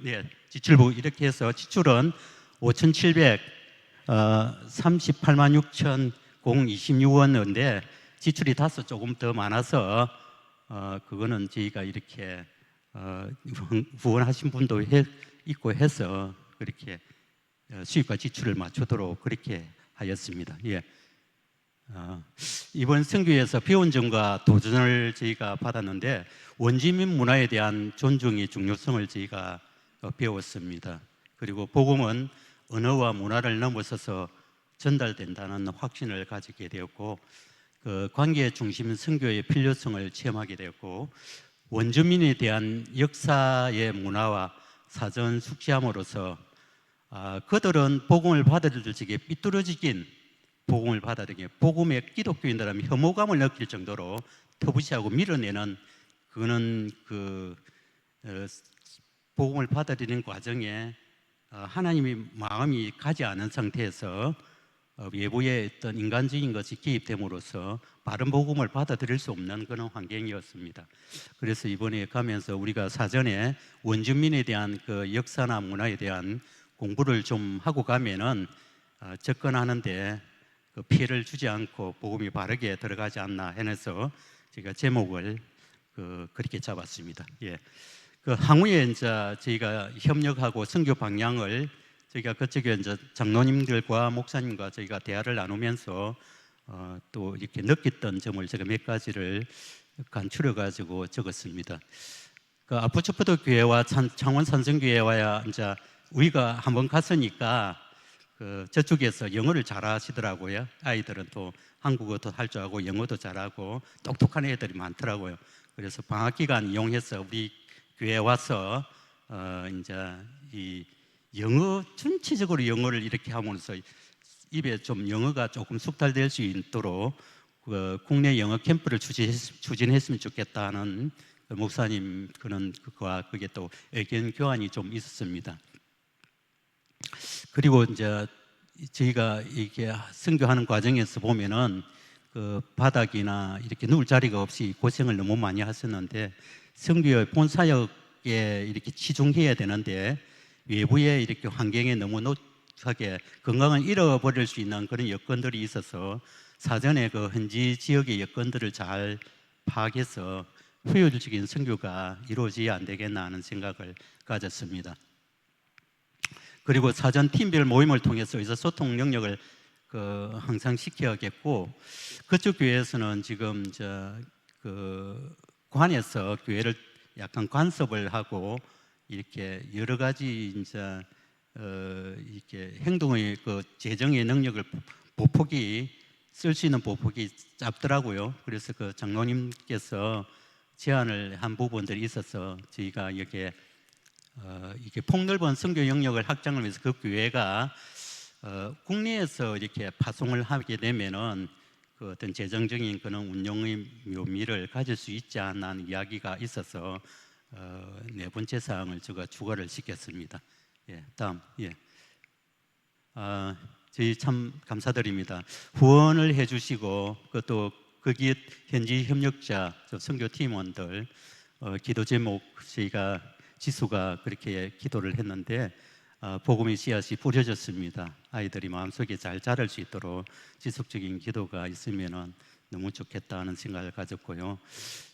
지출부 이렇게 해서 지출은 5,738만 6,026원인데 지출이 다소 조금 더 많아서 그거는 저희가 이렇게 후원하신 분도 있고 해서 그렇게 수입과 지출을 맞추도록 그렇게 하였습니다. 이번 선교에서 배운점과 도전을 저희가 받았는데 원주민 문화에 대한 존중의 중요성을 저희가 배웠습니다. 그리고 복음은 언어와 문화를 넘어서서 전달된다는 확신을 가지게 되었고, 그 관계 중심 선교의 필요성을 체험하게 되었고, 원주민에 대한 역사의 문화와 사전 숙지함으로써 그들은 복음을 받아들일 적에 삐뚤어지긴 복음을 받아들이게 복음에 기독교인들은 혐오감을 느낄 정도로 터부시하고 밀어내는, 그거는 복음을 받아들이는 과정에 하나님의 마음이 가지 않은 상태에서 외부의 어떤 인간적인 것이 개입됨으로써 바른 복음을 받아들일 수 없는 그런 환경이었습니다. 그래서 이번에 가면서 우리가 사전에 원주민에 대한 그 역사나 문화에 대한 공부를 좀 하고 가면은 접근하는데 그 피해를 주지 않고 복음이 바르게 들어가지 않나 해서 제가 제목을 그렇게 잡았습니다. 그 향후에 이제 저희가 협력하고 선교 방향을 저희가 그쪽에 이제 장로님들과 목사님과 저희가 대화를 나누면서 또 이렇게 느꼈던 점을 제가 몇 가지를 간추려 가지고 적었습니다. 그 아프처포도 교회와 창원 산성교회와 이제 우리가 한번 갔으니까 저쪽에서 영어를 잘하시더라고요. 아이들은 또 한국어도 할 줄 알고 영어도 잘하고 똑똑한 애들이 많더라고요. 그래서 방학 기간 이용해서 우리 교회에 와서 이제 이 영어 전체적으로 영어를 이렇게 하면서 입에 좀 영어가 조금 숙달될 수 있도록 국내 영어 캠프를 추진했으면 좋겠다는 목사님 그와 그게 또 의견 교환이 좀 있었습니다. 그리고 이제 저희가 이렇게 선교하는 과정에서 보면은 그 바닥이나 이렇게 누울 자리가 없이 고생을 너무 많이 하셨는데 선교의 본사역에 이렇게 치중해야 되는데 외부의 이렇게 환경에 너무 노하게 건강을 잃어버릴 수 있는 그런 여건들이 있어서 사전에 그 현지 지역의 여건들을 잘 파악해서 효율적인 선교가 이루어져야 안 되겠나 하는 생각을 가졌습니다. 그리고 사전 팀별 모임을 통해서 의사소통 능력을 항상 시켜야겠고, 그쪽 교회에서는 지금 관에서 교회를 약간 간섭을 하고 이렇게 여러 가지 이렇게 행동의 재정의 능력을 보폭이 쓸 수 있는 보폭이 짧더라고요. 그래서 그 장로님께서 제안을 한 부분들이 있어서 저희가 여기에 이게 폭넓은 선교 영역을 확장을 위해서 그 교회가 국내에서 이렇게 파송을 하게 되면은 그 어떤 재정적인 그런 운영의 묘미를 가질 수 있지 않나 하는 이야기가 있어서 네 번째 사항을 제가 추가를 시켰습니다. 다음. 저희 참 감사드립니다. 후원을 해주시고 그것도 거기에 현지 협력자, 선교 팀원들 기도 제목 저희가 지수가 그렇게 기도를 했는데 복음의 씨앗이 뿌려졌습니다. 아이들이 마음속에 잘 자랄 수 있도록 지속적인 기도가 있으면 너무 좋겠다는 생각을 가졌고요.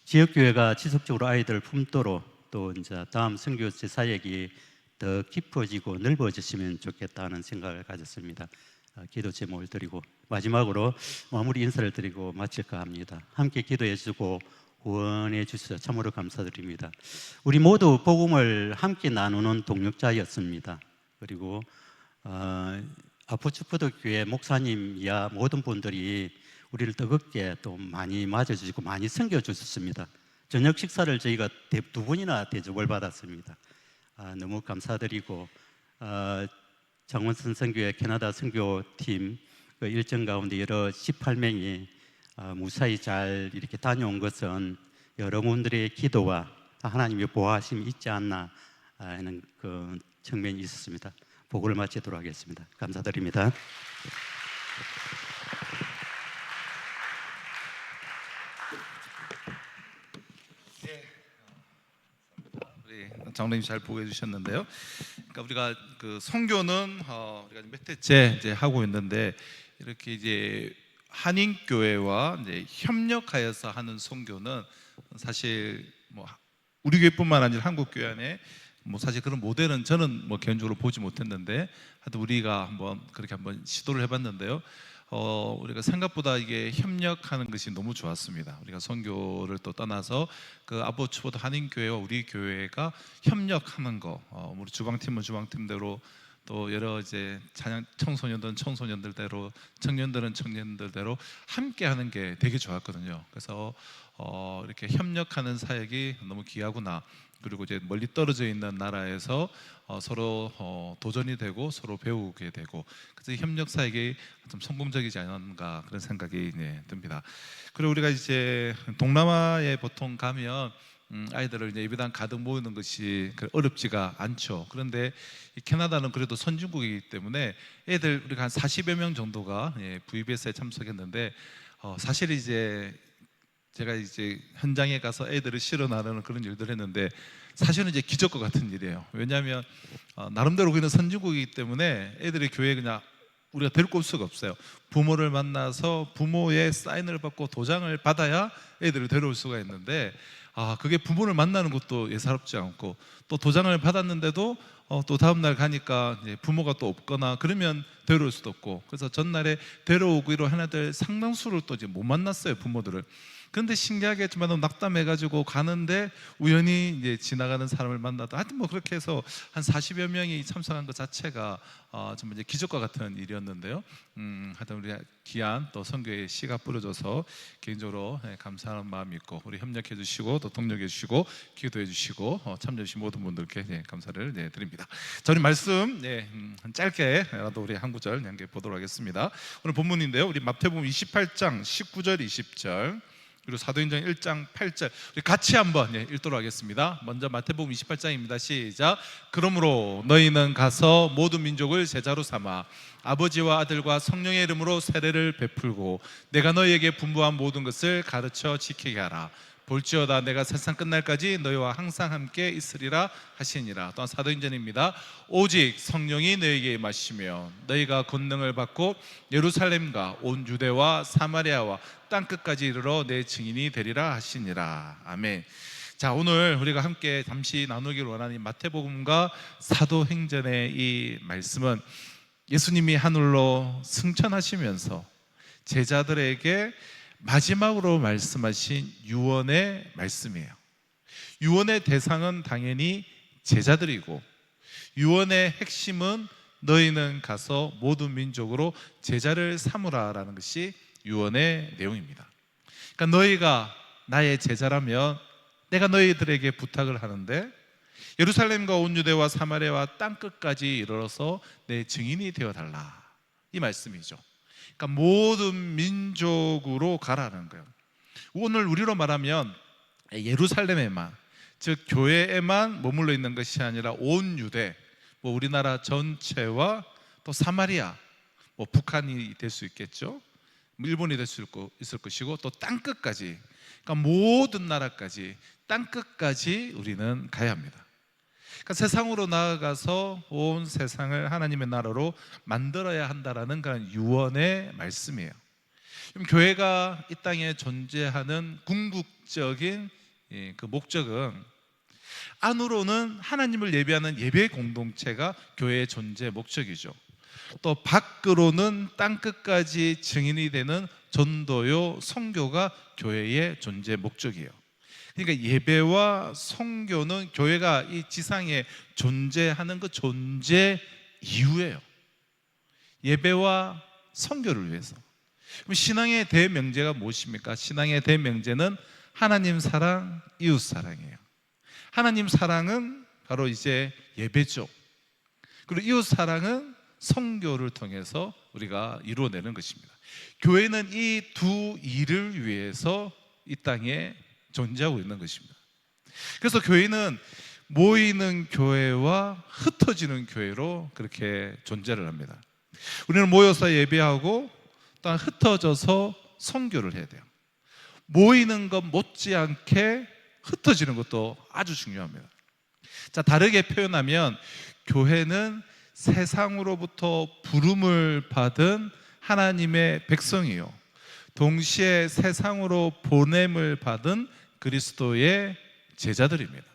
지역교회가 지속적으로 아이들을 품도록 또 이제 다음 선교 제사역이 더 깊어지고 넓어졌으면 좋겠다는 생각을 가졌습니다. 기도 제목을 드리고 마지막으로 마무리 인사를 드리고 마칠까 합니다. 함께 기도해 주고 후원해 주셔서 참으로 감사드립니다. 우리 모두 복음을 함께 나누는 동역자였습니다. 그리고 아포츠푸드 교회 목사님 이하 모든 분들이 우리를 뜨겁게 또 많이 맞아주시고 많이 섬겨주셨습니다. 저녁 식사를 저희가 2번이나 대접을 받았습니다. 너무 감사드리고 장원선 선교회 캐나다 선교팀 그 일정 가운데 여러 18명이 무사히 잘 이렇게 다녀온 것은 여러분들의 기도와 하나님의 보호하심이 있지 않나 하는 그 측면이 있었습니다. 보고를 마치도록 하겠습니다. 감사드립니다. 우리 장로님 잘 보고 해주셨는데요. 그러니까 우리가 그 선교는 우리가 몇 해째 이제 하고 있는데 이렇게 이제 한인 교회와 이제 협력하여서 하는 선교는 사실 뭐 우리 교회뿐만 아니라 한국 교회 안에 뭐 사실 그런 모델은 저는 뭐 개인적으로 보지 못했는데 하여튼 우리가 한번 그렇게 한번 시도를 해봤는데요. 우리가 생각보다 이게 협력하는 것이 너무 좋았습니다. 우리가 선교를 또 떠나서 그 아보츠푸드 한인교회와 우리 교회가 협력하는 거, 우리 주방팀은 주방팀대로 또 여러 이제 찬양 청소년들은 청소년들대로 청년들은 청년들대로 함께하는 게 되게 좋았거든요. 그래서 이렇게 협력하는 사역이 너무 귀하구나. 그리고 이제 멀리 떨어져 있는 나라에서 서로 도전이 되고 서로 배우게 되고 그래서 협력 사역이 좀 성공적이지 않은가 그런 생각이 듭니다. 그리고 우리가 이제 동남아에 보통 가면 아이들을 이제 예배당 가득 모으는 것이 어렵지가 않죠. 그런데 이 캐나다는 그래도 선진국이기 때문에 애들 우리가 한 40여 명 정도가 VBS에 참석했는데 사실 이제 제가 이제 현장에 가서 애들을 실어 나르는 그런 일들을 했는데 사실은 이제 기적과 같은 일이에요. 왜냐하면 나름대로 우리는 선진국이기 때문에 애들이 교회에 그냥 우리가 데리고 올 수가 없어요. 부모를 만나서 부모의 사인을 받고 도장을 받아야 애들을 데려올 수가 있는데 그게 부모를 만나는 것도 예사롭지 않고 또 도장을 받았는데도 또 다음 날 가니까 이제 부모가 또 없거나 그러면 데려올 수도 없고 그래서 전날에 데려오기로 한 애들 상당수를 또 이제 못 만났어요, 부모들을. 그런데 신기하게 좀 낙담해가지고 가는데 우연히 이제 지나가는 사람을 만나도 하여튼 뭐 그렇게 해서 한 40여 명이 참석한 것 자체가 좀 이제 기적과 같은 일이었는데요. 하여튼 우리 귀한 또 선교의 씨가 뿌려져서 개인적으로 감사하는 마음이 있고 우리 협력해 주시고 또 동력해 주시고 기도해 주시고 참여해 주신 모든 분들께 감사를 드립니다. 저희 말씀 짧게라도 우리 한 구절 보도록 하겠습니다. 오늘 본문인데요. 우리 마태복음 28장 19절 20절 그리고 사도행전 1장 8절 우리 같이 한번 읽도록 하겠습니다. 먼저 마태복음 28장입니다. 시작. 그러므로 너희는 가서 모든 민족을 제자로 삼아 아버지와 아들과 성령의 이름으로 세례를 베풀고 내가 너희에게 분부한 모든 것을 가르쳐 지키게 하라. 볼지어다 내가 세상 끝날까지 너희와 항상 함께 있으리라 하시니라. 또한 사도행전입니다. 오직 성령이 너희에게 임하시며 너희가 권능을 받고 예루살렘과 온 유대와 사마리아와 땅끝까지 이르러 내 증인이 되리라 하시니라. 아멘. 자, 오늘 우리가 함께 잠시 나누기를 원하는 이 마태복음과 사도행전의 이 말씀은 예수님이 하늘로 승천하시면서 제자들에게 마지막으로 말씀하신 유언의 말씀이에요. 유언의 대상은 당연히 제자들이고 유언의 핵심은 너희는 가서 모든 민족으로 제자를 삼으라라는 것이 유언의 내용입니다. 그러니까 너희가 나의 제자라면 내가 너희들에게 부탁을 하는데 예루살렘과 온 유대와 사마리아와 땅끝까지 이르러서 내 증인이 되어달라, 이 말씀이죠. 그러니까 모든 민족으로 가라는 거예요. 오늘 우리로 말하면 예루살렘에만, 즉 교회에만 머물러 있는 것이 아니라 온 유대, 뭐 우리나라 전체와 또 사마리아, 뭐 북한이 될 수 있겠죠. 일본이 될 수 있을 것이고 또 땅끝까지, 그러니까 모든 나라까지 땅끝까지 우리는 가야 합니다. 그러니까 세상으로 나아가서 온 세상을 하나님의 나라로 만들어야 한다라는 그런 유언의 말씀이에요. 그럼 교회가 이 땅에 존재하는 궁극적인 그 목적은 안으로는 하나님을 예배하는 예배 공동체가 교회의 존재 목적이죠. 또 밖으로는 땅끝까지 증인이 되는 전도요 선교가 교회의 존재 목적이에요. 그러니까 예배와 선교는 교회가 이 지상에 존재하는 그 존재 이유예요. 예배와 선교를 위해서. 그럼 신앙의 대명제가 무엇입니까? 신앙의 대명제는 하나님 사랑, 이웃 사랑이에요. 하나님 사랑은 바로 이제 예배죠. 그리고 이웃 사랑은 선교를 통해서 우리가 이루어내는 것입니다. 교회는 이 두 일을 위해서 이 땅에 존재하고 있는 것입니다. 그래서 교회는 모이는 교회와 흩어지는 교회로 그렇게 존재를 합니다. 우리는 모여서 예배하고 또 흩어져서 선교를 해야 돼요. 모이는 것 못지않게 흩어지는 것도 아주 중요합니다. 자, 다르게 표현하면 교회는 세상으로부터 부름을 받은 하나님의 백성이요, 동시에 세상으로 보냄을 받은 그리스도의 제자들입니다.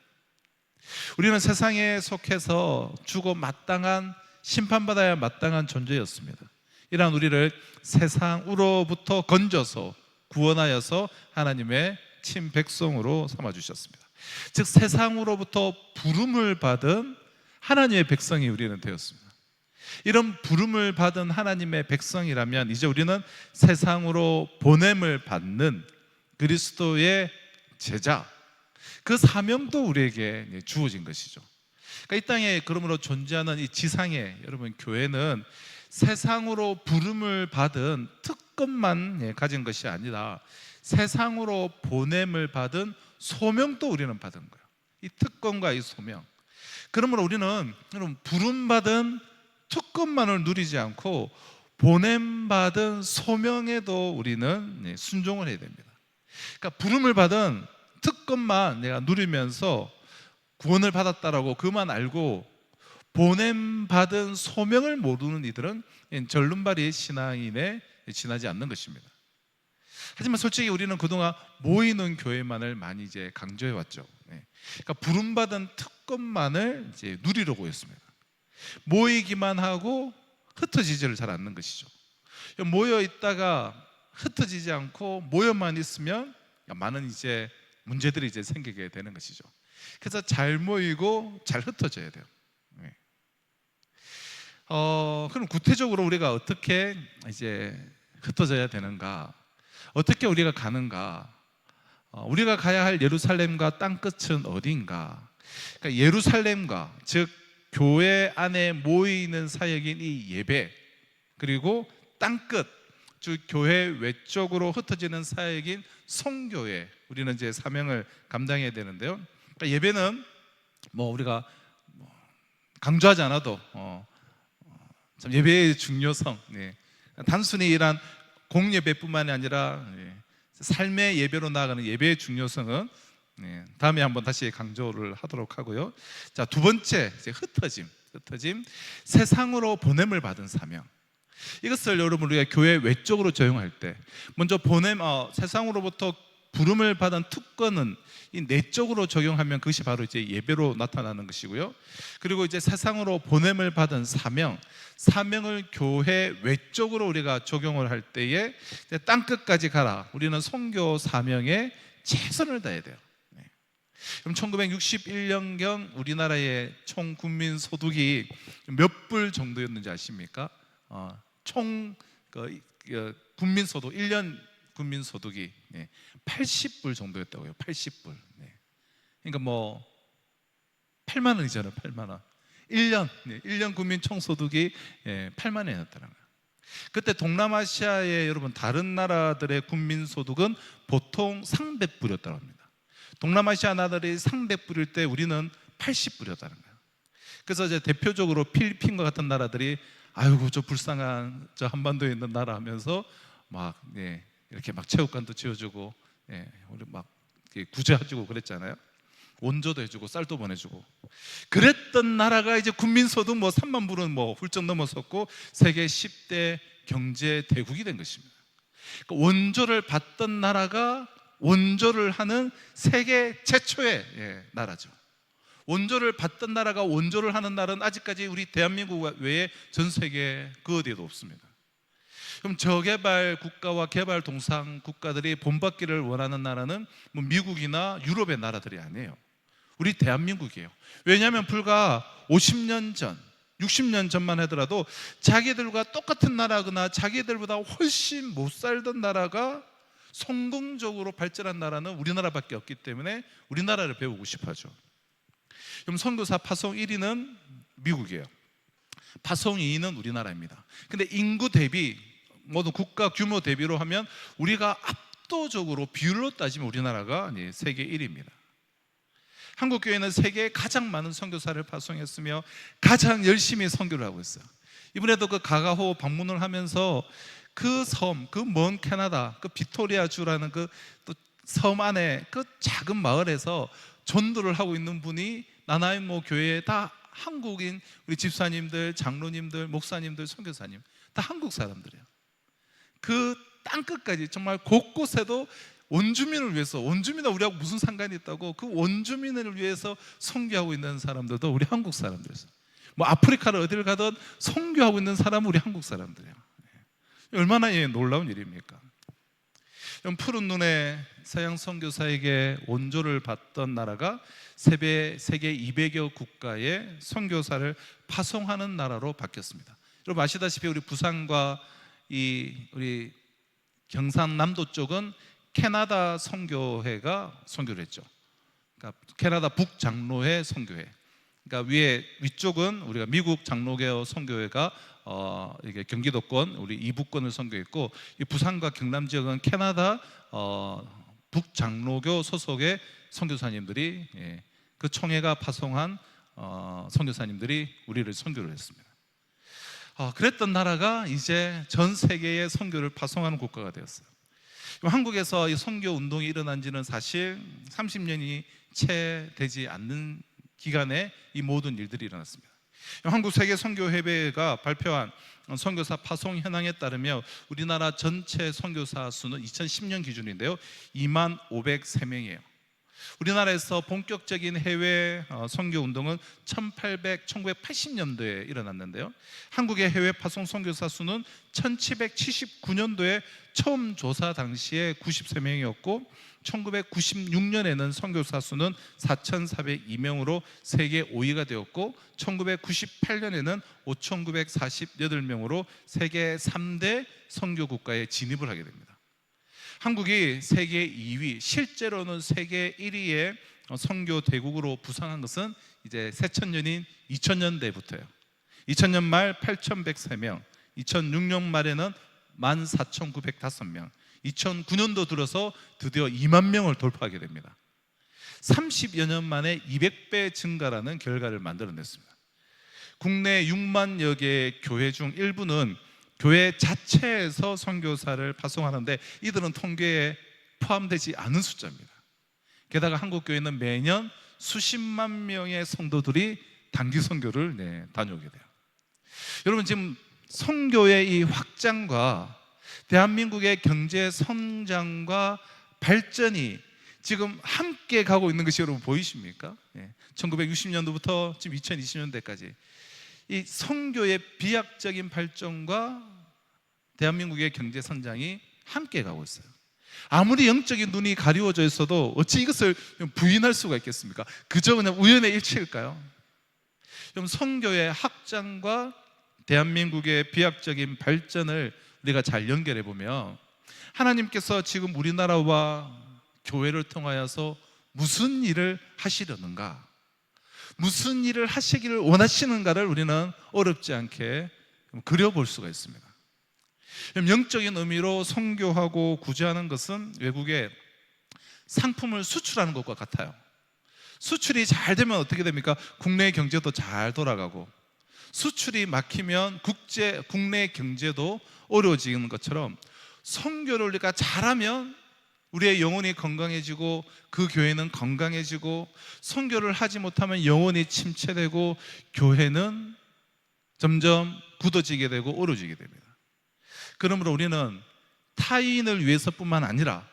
우리는 세상에 속해서 죽어 마땅한, 심판받아야 마땅한 존재였습니다. 이러한 우리를 세상으로부터 건져서 구원하여서 하나님의 친백성으로 삼아주셨습니다. 즉 세상으로부터 부름을 받은 하나님의 백성이 우리는 되었습니다. 이런 부름을 받은 하나님의 백성이라면 이제 우리는 세상으로 보냄을 받는 그리스도의 제자, 그 사명도 우리에게 주어진 것이죠. 그러니까 이 땅에 그러므로 존재하는 이 지상에, 여러분 교회는 세상으로 부름을 받은 특권만 가진 것이 아니라 세상으로 보냄을 받은 소명도 우리는 받은 거예요. 이 특권과 이 소명. 그러므로 우리는 여러분 부름받은 특권만을 누리지 않고 보냄받은 소명에도 우리는 순종을 해야 됩니다. 그러니까 부름을 받은 특권만 내가 누리면서 구원을 받았다라고 그만 알고 보냄받은 소명을 모르는 이들은 절름발이 신앙인에 지나지 않는 것입니다. 하지만 솔직히 우리는 그동안 모이는 교회만을 많이 이제 강조해 왔죠. 그러니까 부름받은 특권만을 이제 누리려고 했습니다. 모이기만 하고 흩어지지를 잘 않는 것이죠. 모여 있다가 흩어지지 않고 모여만 있으면 많은 이제 문제들이 이제 생기게 되는 것이죠. 그래서 잘 모이고 잘 흩어져야 돼요. 그럼 구체적으로 우리가 어떻게 이제 흩어져야 되는가? 어떻게 우리가 가는가? 우리가 가야 할 예루살렘과 땅끝은 어디인가? 그러니까 예루살렘과, 즉 교회 안에 모이는 사역인 이 예배, 그리고 땅끝, 즉 교회 외적으로 흩어지는 사역인 선교회, 우리는 이제 사명을 감당해야 되는데요. 그러니까 예배는 뭐 우리가 강조하지 않아도 참 예배의 중요성, 단순히 이란 공예배뿐만이 아니라 삶의 예배로 나아가는 예배의 중요성은 다음에 한번 다시 강조를 하도록 하고요. 자, 두 번째, 이제 흩어짐. 세상으로 보냄을 받은 사명. 이것을 여러분 우리가 교회 외적으로 적용할 때 먼저 세상으로부터 부름을 받은 특권은 이 내적으로 적용하면 그것이 바로 이제 예배로 나타나는 것이고요. 그리고 이제 세상으로 보냄을 받은 사명을 교회 외적으로 우리가 적용을 할 때에 땅끝까지 가라. 우리는 선교 사명에 최선을 다해야 돼요. 그럼 1961년경 우리나라의 총 국민 소득이 몇 불 정도였는지 아십니까? 총 국민 소득 1년 국민 소득이 80불 정도였다고요. 80불. 그러니까 뭐 8만 원이잖아요. 8만 원. 1년 국민 총소득이 8만 원이었다는 거예요. 그때 동남아시아의 여러분 다른 나라들의 국민 소득은 보통 300불이었다고 합니다. 동남아시아 나라들이 300불일 때 우리는 80불이었다는 거예요. 그래서 이제 대표적으로 필리핀과 같은 나라들이 아이고 저 불쌍한 저 한반도에 있는 나라 하면서 막 이렇게 막 체육관도 지어주고 우리 막 구제해주고 그랬잖아요. 원조도 해주고 쌀도 보내주고 그랬던 나라가 이제 국민소득 뭐 3만 불은 뭐 훌쩍 넘어섰고 세계 10대 경제 대국이 된 것입니다. 그러니까 원조를 받던 나라가 원조를 하는 세계 최초의 나라죠. 원조를 받던 나라가 원조를 하는 나라는 아직까지 우리 대한민국 외에 전 세계 그 어디에도 없습니다. 그럼 저개발 국가와 개발동상 국가들이 본받기를 원하는 나라는 뭐 미국이나 유럽의 나라들이 아니에요. 우리 대한민국이에요. 왜냐하면 불과 50년 전, 60년 전만 하더라도 자기들과 똑같은 나라거나 자기들보다 훨씬 못 살던 나라가 성공적으로 발전한 나라는 우리나라밖에 없기 때문에 우리나라를 배우고 싶어하죠. 그럼 선교사 파송 1위는 미국이에요. 파송 2위는 우리나라입니다. 근데 인구 대비 모든 국가 규모 대비로 하면 우리가 압도적으로 비율로 따지면 우리나라가 세계 1위입니다. 한국교회는 세계에 가장 많은 선교사를 파송했으며 가장 열심히 선교를 하고 있어요. 이번에도 그 가가호 방문을 하면서 그 섬, 그 먼 캐나다, 그 빅토리아주라는 그 또 섬 안에 그 작은 마을에서 전도를 하고 있는 분이 나나인모 교회에 다 한국인 우리 집사님들, 장로님들, 목사님들, 선교사님 다 한국 사람들이에요. 그 땅끝까지 정말 곳곳에도 원주민을 위해서, 원주민과 우리하고 무슨 상관이 있다고, 그 원주민을 위해서 선교하고 있는 사람들도 우리 한국 사람들이에요. 뭐 아프리카를 어디를 가든 선교하고 있는 사람은 우리 한국 사람들이에요. 얼마나 놀라운 일입니까? 푸른 눈의 서양 선교사에게 원조를 받던 나라가 세계 200여 국가의 선교사를 파송하는 나라로 바뀌었습니다. 여러분 아시다시피 우리 부산과 우리 경상남도 쪽은 캐나다 선교회가 선교를 했죠. 그러니까 캐나다 북장로회 선교회. 그러니까 위쪽은 우리가 미국 장로교 선교회가 이게 경기도권 우리 이북권을 선교했고, 이 부산과 경남 지역은 캐나다 북장로교 소속의 선교사님들이 그 총회가 파송한 선교사님들이 우리를 선교를 했습니다. 그랬던 나라가 이제 전 세계에 선교를 파송하는 국가가 되었어요. 한국에서 이 선교 운동이 일어난 지는 사실 30년이 채 되지 않는 기간에 이 모든 일들이 일어났습니다. 한국 세계 선교협회가 발표한 선교사 파송 현황에 따르면 우리나라 전체 선교사 수는 2010년 기준인데요 2503명이에요 우리나라에서 본격적인 해외 선교 운동은 1980년도에 일어났는데요 한국의 해외 파송 선교사 수는 1779년도에 처음 조사 당시에 93명이었고 1996년에는 선교사 수는 4,402명으로 세계 5위가 되었고 1998년에는 5,948명으로 세계 3대 선교 국가에 진입을 하게 됩니다. 한국이 세계 2위, 실제로는 세계 1위의 선교 대국으로 부상한 것은 이제 새천년인 2000년대부터예요. 2000년 말 8,103명, 2006년 말에는 14,905명, 2009년도 들어서 드디어 2만 명을 돌파하게 됩니다. 30여 년 만에 200배 증가라는 결과를 만들어냈습니다. 국내 6만여 개의 교회 중 일부는 교회 자체에서 선교사를 파송하는데 이들은 통계에 포함되지 않은 숫자입니다. 게다가 한국교회는 매년 수십만 명의 성도들이 단기 선교를 다녀오게 돼요. 여러분 지금 선교의 이 확장과 대한민국의 경제 성장과 발전이 지금 함께 가고 있는 것이 여러분 보이십니까? 1960년도부터 지금 2020년대까지 이 선교의 비약적인 발전과 대한민국의 경제 성장이 함께 가고 있어요. 아무리 영적인 눈이 가리워져 있어도 어찌 이것을 부인할 수가 있겠습니까? 그저 그냥 우연의 일치일까요? 그럼 선교의 확장과 대한민국의 비약적인 발전을 우리가 잘 연결해 보면 하나님께서 지금 우리나라와 교회를 통하여서 무슨 일을 하시려는가, 무슨 일을 하시기를 원하시는가를 우리는 어렵지 않게 그려볼 수가 있습니다. 영적인 의미로 선교하고 구제하는 것은 외국에 상품을 수출하는 것과 같아요. 수출이 잘 되면 어떻게 됩니까? 국내 경제도 잘 돌아가고, 수출이 막히면 국내 경제도 어려워지는 것처럼 선교를 우리가 잘하면 우리의 영혼이 건강해지고 그 교회는 건강해지고, 선교를 하지 못하면 영혼이 침체되고 교회는 점점 굳어지게 되고 어려워지게 됩니다. 그러므로 우리는 타인을 위해서뿐만 아니라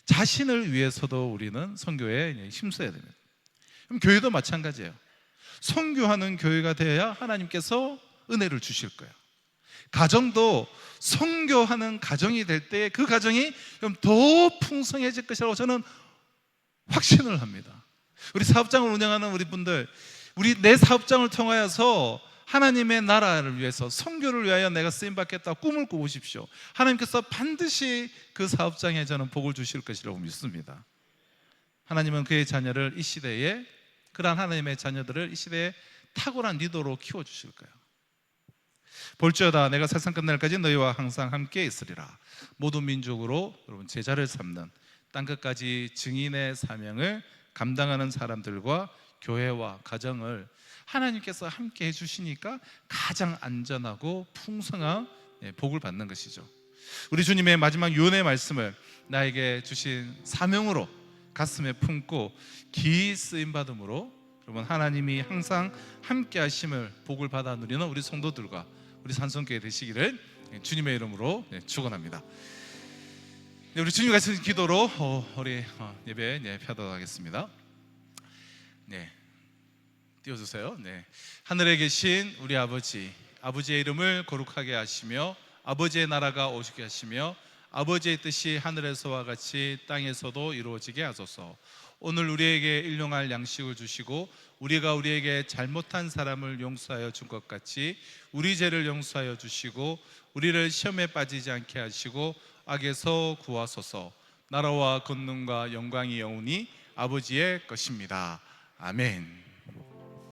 자신을 위해서도 우리는 선교에 힘써야 됩니다. 그럼 교회도 마찬가지예요. 선교하는 교회가 되어야 하나님께서 은혜를 주실 거예요. 가정도 선교하는 가정이 될 때 그 가정이 그럼 더 풍성해질 것이라고 저는 확신을 합니다. 우리 사업장을 운영하는 우리 분들, 내 사업장을 통하여서 하나님의 나라를 위해서, 선교를 위하여 내가 쓰임받겠다 꿈을 꾸십시오. 하나님께서 반드시 그 사업장에 저는 복을 주실 것이라고 믿습니다. 하나님은 그의 자녀를 이 시대에, 그러한 하나님의 자녀들을 이 시대에 탁월한 리더로 키워주실 거예요. 볼지어다 내가 세상 끝날까지 너희와 항상 함께 있으리라. 모든 민족으로 여러분 제자를 삼는 땅끝까지 증인의 사명을 감당하는 사람들과 교회와 가정을 하나님께서 함께 해주시니까 가장 안전하고 풍성한 복을 받는 것이죠. 우리 주님의 마지막 유언의 말씀을 나에게 주신 사명으로 가슴에 품고 기이 쓰임받음으로 여러분 하나님이 항상 함께 하심을 복을 받아 누리는 우리 성도들과 우리 산성교회 되시기를 주님의 이름으로 축원합니다. 우리 주님 같은 기도로 우리 예배 펴도록 하겠습니다. 띄워주세요. 하늘에 계신 우리 아버지, 아버지의 이름을 거룩하게 하시며 아버지의 나라가 오시게 하시며 아버지의 뜻이 하늘에서와 같이 땅에서도 이루어지게 하소서. 오늘 우리에게 일용할 양식을 주시고 우리가 우리에게 잘못한 사람을 용서하여 준 것 같이 우리 죄를 용서하여 주시고 우리를 시험에 빠지지 않게 하시고 악에서 구하소서. 나라와 권능과 영광이 영원히 아버지의 것입니다. 아멘.